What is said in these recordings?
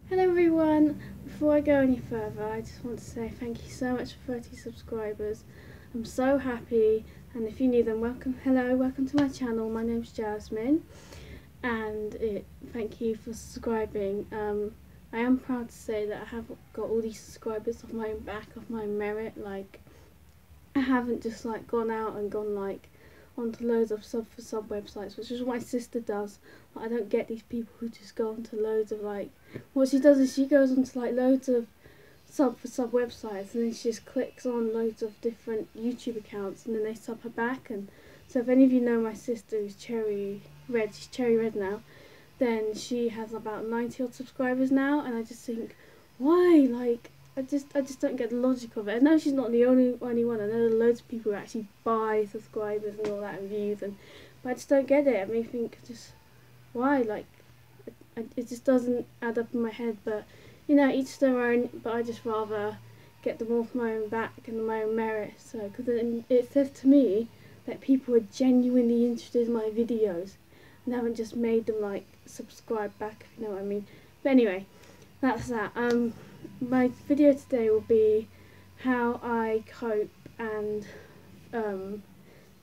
Hello everyone, before I go any further I just want to say thank you so much for 30 subscribers. I'm so happy, and if you're new then welcome to my channel. My name's Jasmine and thank you for subscribing. I am proud to say that I have got all these subscribers off my own back, off my own merit. Like, I haven't just like gone out and gone like onto loads of sub websites, which is what my sister does. Like, I don't get these people who just go onto loads of like, what she does is she goes onto like loads of sub websites, and then she just clicks on loads of different YouTube accounts, and then they sub her back. And so if any of you know my sister, who's she's Cherry Red now, then she has about 90 odd subscribers now, and I just think, why? Like, I just don't get the logic of it. I know she's not the only one. I know there are loads of people who actually buy subscribers and all that and views, but I just don't get it. I mean, I think just why? Like, it just doesn't add up in my head. But you know, each their own. But I just rather get them off my own back and my own merit. So, because it says to me that people are genuinely interested in my videos and haven't just made them like subscribe back, if you know what I mean. But anyway, that's that. My video today will be how I cope and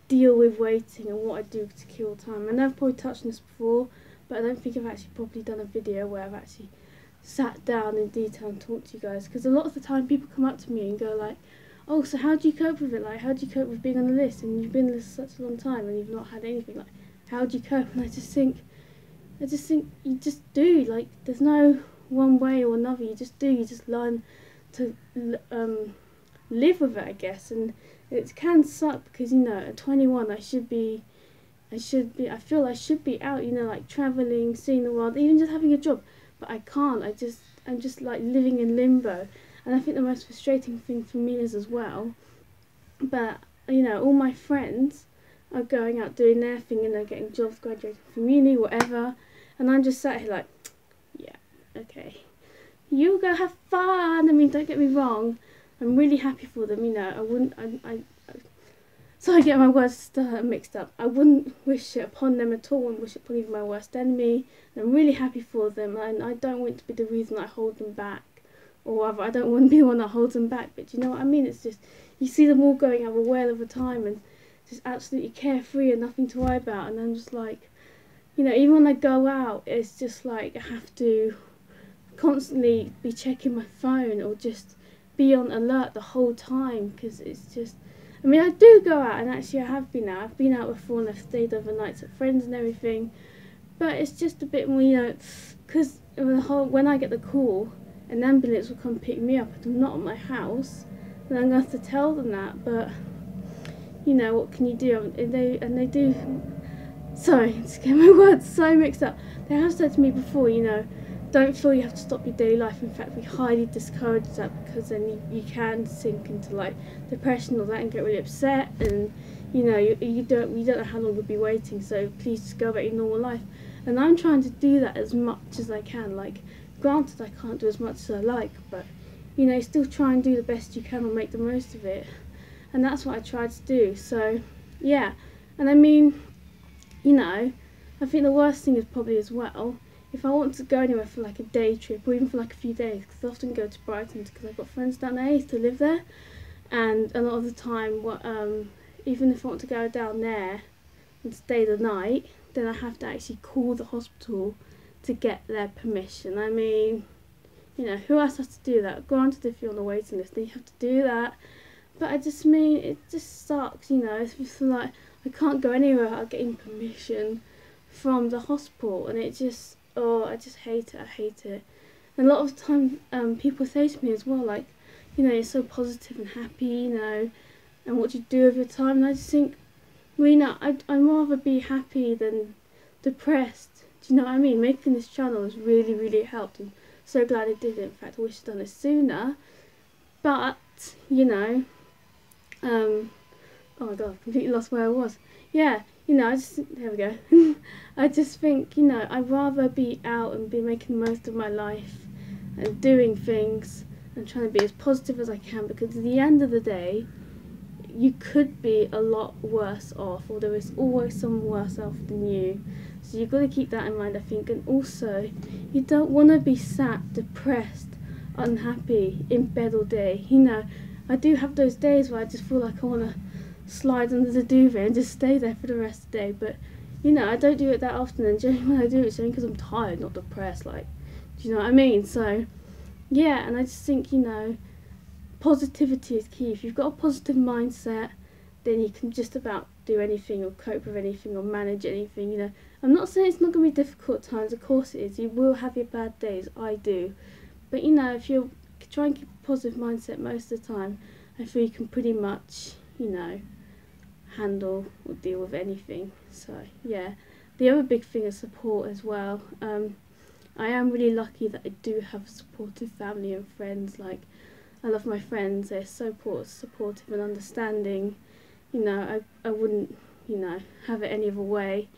deal with waiting and what I do to kill time. I know I've probably touched on this before, but I don't think I've actually properly done a video where I've actually sat down in detail and talked to you guys, because a lot of the time people come up to me and go like, oh, so how do you cope with it? Like, how do you cope with being on the list, and you've been on the list such a long time and you've not had anything? Like, how do you cope? And I just think you just do. Like, there's no one way or another. You just do. You just learn to live with it, I guess. And it can suck because, you know, at 21 I feel I should be out, you know, like traveling, seeing the world, even just having a job, but I can't. I'm just like living in limbo. And I think the most frustrating thing for me is as well, but you know, all my friends are going out doing their thing and they're getting jobs, graduating from uni, whatever, and I'm just sat here like, yeah, okay, you go have fun. I mean, don't get me wrong, I'm really happy for them, you know. So I get my words mixed up. I wouldn't wish it upon them at all. I wouldn't wish it upon even my worst enemy. And I'm really happy for them, and I don't want to be the reason I hold them back, or rather, I don't want to be the one that holds them back. But do you know what I mean? It's just, you see them all going have a whale of a time and just absolutely carefree and nothing to worry about. And I'm just like, you know, even when I go out, it's just like I have to constantly be checking my phone or just be on alert the whole time, because it's just, I mean, I do go out, and actually I have been out. I've been out before and I've stayed overnights at friends and everything, but it's just a bit more, you know, because when I get the call, an ambulance will come pick me up and I'm not at my house, and I'm going to have to tell them that. But you know, what can you do? They do. Sorry, just get my words so mixed up. They have said to me before, you know, don't feel you have to stop your daily life. In fact, we highly discourage that, because then you can sink into like depression or that and get really upset, and you know, you don't know how long you'll be waiting. So please just go about your normal life. And I'm trying to do that as much as I can. Like, granted, I can't do as much as I like, but you know, still try and do the best you can and make the most of it. And that's what I tried to do. So yeah, and I mean, you know, I think the worst thing is probably as well, if I want to go anywhere for like a day trip or even for like a few days, because I often go to Brighton because I've got friends down there. I used to live there, and a lot of the time, even if I want to go down there and stay the night, then I have to actually call the hospital to get their permission. I mean, you know, who else has to do that? Granted, if you're on the waiting list, then you have to do that. But I just mean, it just sucks, you know. It's just like, I can't go anywhere without getting permission from the hospital, and it just, oh, I just hate it. I hate it. And a lot of the time, people say to me as well, like, you know, you're so positive and happy, you know, and what do you do with your time? And I just think, well, you know, I'd rather be happy than depressed. Do you know what I mean? Making this channel has really, really helped. I'm so glad I did it. In fact, I wish I'd done it sooner. But, you know, oh my god, I've completely lost where I was. Yeah, you know, there we go. I just think, you know, I'd rather be out and be making the most of my life and doing things and trying to be as positive as I can, because at the end of the day, you could be a lot worse off, or there is always someone worse off than you. So you've got to keep that in mind, I think. And also, You don't want to be sat depressed, unhappy, in bed all day. You know, I do have those days where I just feel like I want to slide under the duvet and just stay there for the rest of the day. But, you know, I don't do it that often, and generally when I do it's only because I'm tired, not depressed. Like, do you know what I mean? So, yeah, and I just think, you know, positivity is key. If you've got a positive mindset, then you can just about do anything or cope with anything or manage anything, you know. I'm not saying it's not going to be difficult at times, of course it is. You will have your bad days, I do. But, you know, if you try and keep a positive mindset most of the time, I feel you can pretty much, you know, handle or deal with anything. So, yeah. The other big thing is support as well. I am really lucky that I do have supportive family and friends. Like, I love my friends, they're so supportive and understanding. You know, I wouldn't, you know, have it any other way.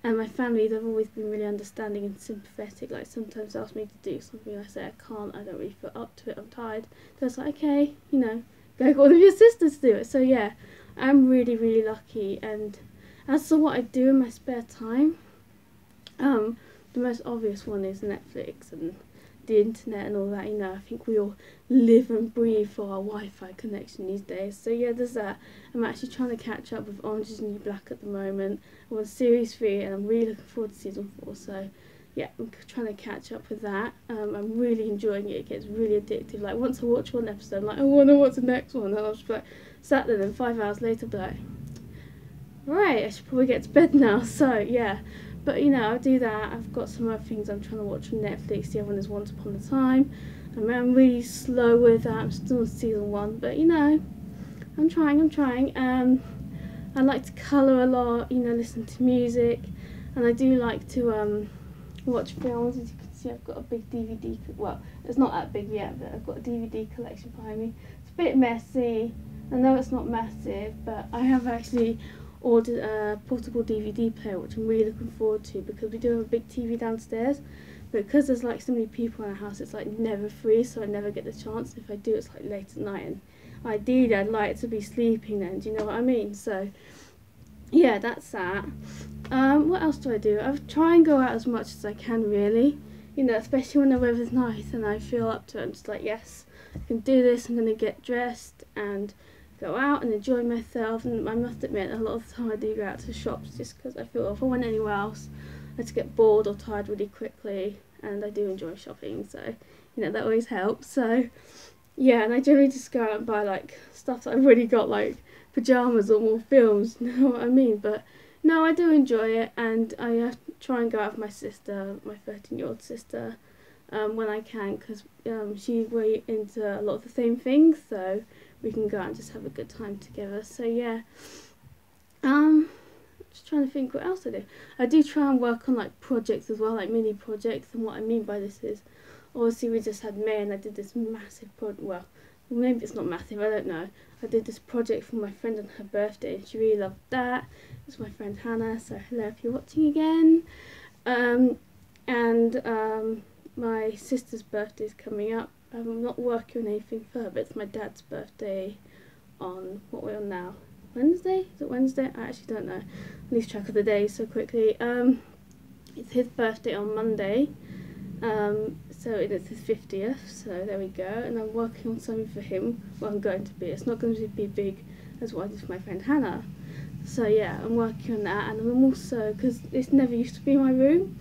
And my family, they've always been really understanding and sympathetic. Like, sometimes they ask me to do something, I say I can't, I don't really feel up to it, I'm tired. They're just like, okay, you know, go get one of your sisters to do it. So yeah, I'm really, really lucky. And as for what I do in my spare time, the most obvious one is Netflix and the internet and all that. You know, I think we all live and breathe for our Wi-Fi connection these days. So yeah, there's that. I'm actually trying to catch up with Orange is the New Black at the moment. I'm on series 3 and I'm really looking forward to season 4. So yeah, I'm trying to catch up with that. I'm really enjoying it. It gets really addictive. Like, once I watch one episode, I'm like, I want to watch the next one. And I'll just be like, sat there, and 5 hours later, I'll be like, right, I should probably get to bed now. So yeah. But, you know, I'll do that. I've got some other things I'm trying to watch on Netflix. The other one is Once Upon a Time. I mean, I'm really slow with that. I'm still on season 1. But, you know, I'm trying. I like to colour a lot, you know, listen to music. And I do like to watch films. As you can see, I've got a big DVD. Well, it's not that big yet, but I've got a DVD collection behind me. It's a bit messy. I know it's not massive, but I have actually ordered a portable DVD player, which I'm really looking forward to, because we do have a big TV downstairs, but because there's like so many people in our house, it's like never free, so I never get the chance. If I do, it's like late at night, and ideally I'd like to be sleeping then, do you know what I mean? So yeah, that's that. What else do? I try and go out as much as I can, really, you know, especially when the weather's nice and I feel up to it. I'm just like, yes, I can do this. I'm going to get dressed and go out and enjoy myself. And I must admit, a lot of the time I do go out to shops just because I feel if I went anywhere else I just get bored or tired really quickly, and I do enjoy shopping, so you know, that always helps. So yeah, and I generally just go out and buy like stuff that I've already got, like pyjamas or more films, you know what I mean? But no, I do enjoy it, and I try and go out with my sister, my 13-year-old sister, when I can, because she's really into a lot of the same things, so we can go out and just have a good time together. So yeah, just trying to think what else I do. I do try and work on like projects as well, like mini projects. And what I mean by this is, obviously we just had May, and I did this massive project. Well, maybe it's not massive, I don't know. I did this project for my friend on her birthday, and she really loved that. It's my friend Hannah, so hello if you're watching again. My sister's birthday is coming up. I'm not working on anything for her, but it's my dad's birthday on, what we're on now, Wednesday? Is it Wednesday? I actually don't know. I lose track of the days so quickly. It's his birthday on Monday, so it's his 50th, so there we go. And I'm working on something for him. Well, I'm going to be. It's not going to be big as what I did for my friend Hannah. So yeah, I'm working on that, and I'm also, because this never used to be my room.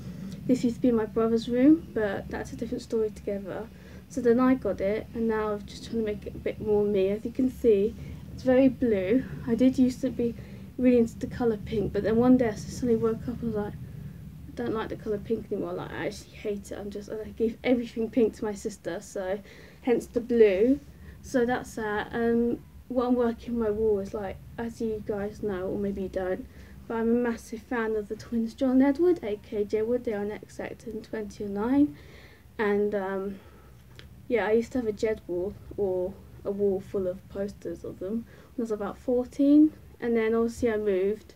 This used to be my brother's room, but that's a different story together. So then I got it, and now I'm just trying to make it a bit more me. As you can see, it's very blue. I did used to be really into the colour pink, but then one day I suddenly woke up and was like, I don't like the colour pink anymore. Like, I actually hate it. I gave everything pink to my sister, so hence the blue. So that's that. What I'm working on my wall is, like, as you guys know, or maybe you don't, but I'm a massive fan of the twins John Edward, aka J Wood. They are on X Factor in 2009, and yeah, I used to have a Jed wall, or a wall full of posters of them, when I was about 14, and then obviously I moved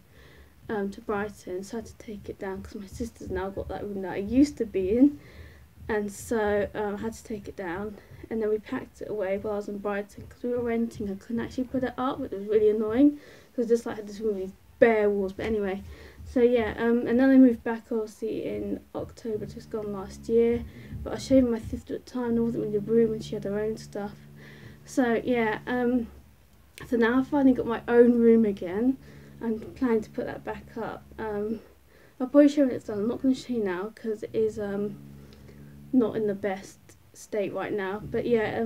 to Brighton, so I had to take it down because my sister's now got that room that I used to be in, and so I had to take it down, and then we packed it away while I was in Brighton because we were renting. I couldn't actually put it up, which was really annoying because I just like had this really bare walls. But anyway, So yeah, and then I moved back obviously in October, just gone last year. But I showed my sister at the time, there wasn't really a room and she had her own stuff. So yeah, so now I've finally got my own room again. I'm planning to put that back up. I'll probably show when it's done. I'm not going to show you now because it is not in the best state right now. But yeah,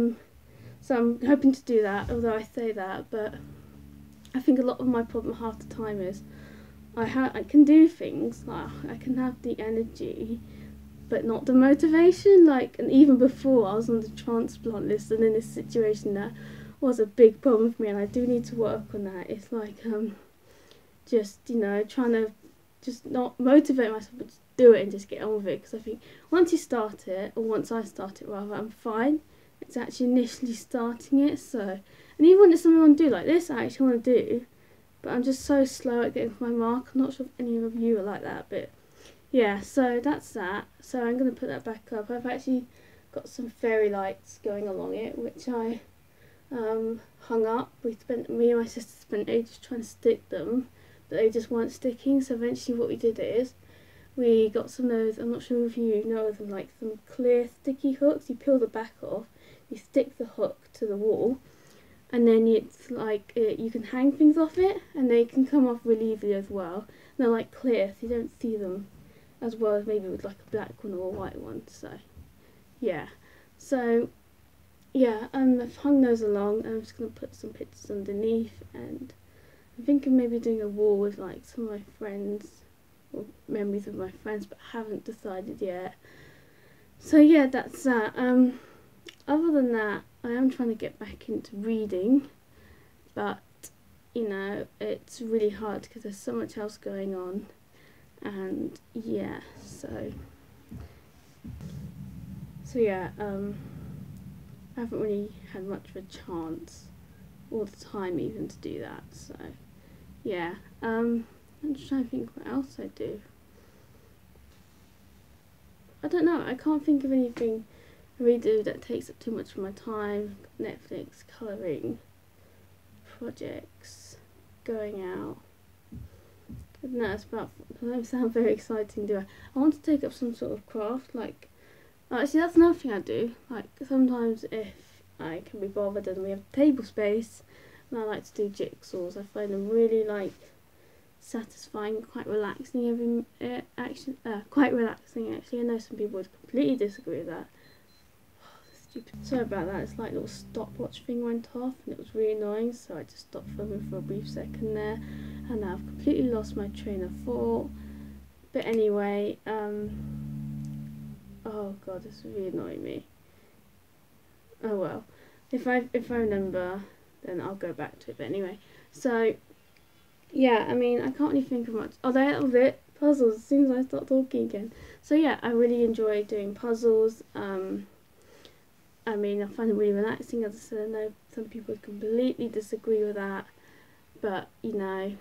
so I'm hoping to do that, although I say that, but I think a lot of my problem half the time is I can do things, like I can have the energy but not the motivation, like, and even before I was on the transplant list and in this situation that was a big problem for me, and I do need to work on that. It's like just, you know, trying to just not motivate myself but just do it and just get on with it, because I think once you start it, or once I start it rather, I'm fine. It's actually initially starting it. So, and even when it's something I want to do like this, I actually want to do, but I'm just so slow at getting my mark. I'm not sure if any of you are like that, but yeah, so that's that. So I'm going to put that back up. I've actually got some fairy lights going along it, which I hung up. Me and my sister spent ages trying to stick them, but they just weren't sticking. So eventually what we did is we got some of those, I'm not sure if you know them, like some clear sticky hooks. You peel the back off, you stick the hook to the wall, and then it's like you can hang things off it, and they can come off really easily as well. And they're like clear, so you don't see them as well as maybe with like a black one or a white one. So yeah, so yeah, I've hung those along, and I'm just going to put some pictures underneath, and I'm thinking maybe doing a wall with like some of my friends, or memories of my friends, but haven't decided yet. So yeah, that's that. Other than that, I am trying to get back into reading, but you know, it's really hard because there's so much else going on, and yeah, so yeah, I haven't really had much of a chance all the time even to do that. So yeah, I'm just trying to think what else I do. I don't know, I can't think of anything I really do that takes up too much of my time. Netflix, colouring, projects, going out. I don't know, it's about, it doesn't sound very exciting, do I? I want to take up some sort of craft, like, actually that's another thing I do. Like, sometimes if I can be bothered and we have table space, and I like to do jigsaws. I find them really like satisfying, quite relaxing. Quite relaxing actually. I know some people would completely disagree with that. Stupid. Sorry about that. It's like a little stopwatch thing went off, and it was really annoying. So I just stopped filming for a brief second there, and now I've completely lost my train of thought. But anyway, oh god, this is really annoying me. Oh well, if I remember, then I'll go back to it. But anyway, so yeah, I mean, I can't really think of much. Oh, that was it. Puzzles. As soon as I start talking again. So yeah, I really enjoy doing puzzles. I mean, I find them really relaxing. As I said, I know some people would completely disagree with that, but you know,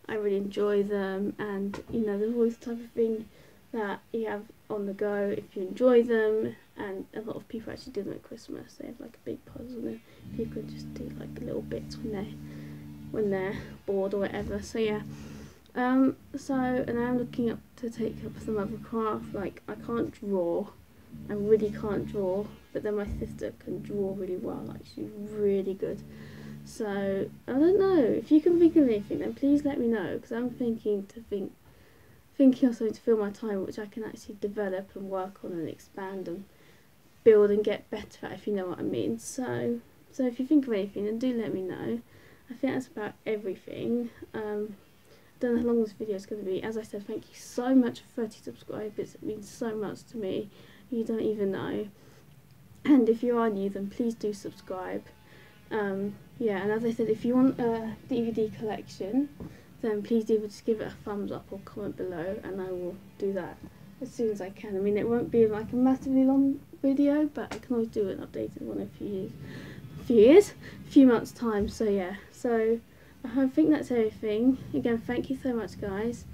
I really enjoy them. And you know, there's always the type of thing that you have on the go if you enjoy them, and a lot of people actually do them at Christmas. They have like a big puzzle, and you could just do like little bits when they're bored or whatever. So yeah, and I'm looking up to take up some other craft. Like, I can't draw, I really can't draw, but then my sister can draw really well. Like, she's really good. So I don't know, if you can think of anything, then please let me know, because I'm thinking of something to fill my time, which I can actually develop and work on and expand and build and get better at, if you know what I mean. So if you think of anything, then do let me know. I think that's about everything. I don't know how long this video is going to be. As I said, thank you so much for 30 subscribers. It means so much to me. You don't even know. And if you are new, then please do subscribe. Yeah, and as I said, if you want a DVD collection, then please do just give it a thumbs up or comment below, and I will do that as soon as I can. I mean, it won't be like a massively long video, but I can always do an updated one in a few months time. So yeah, so I think that's everything. Again, thank you so much guys,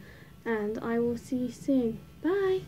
and I will see you soon. Bye.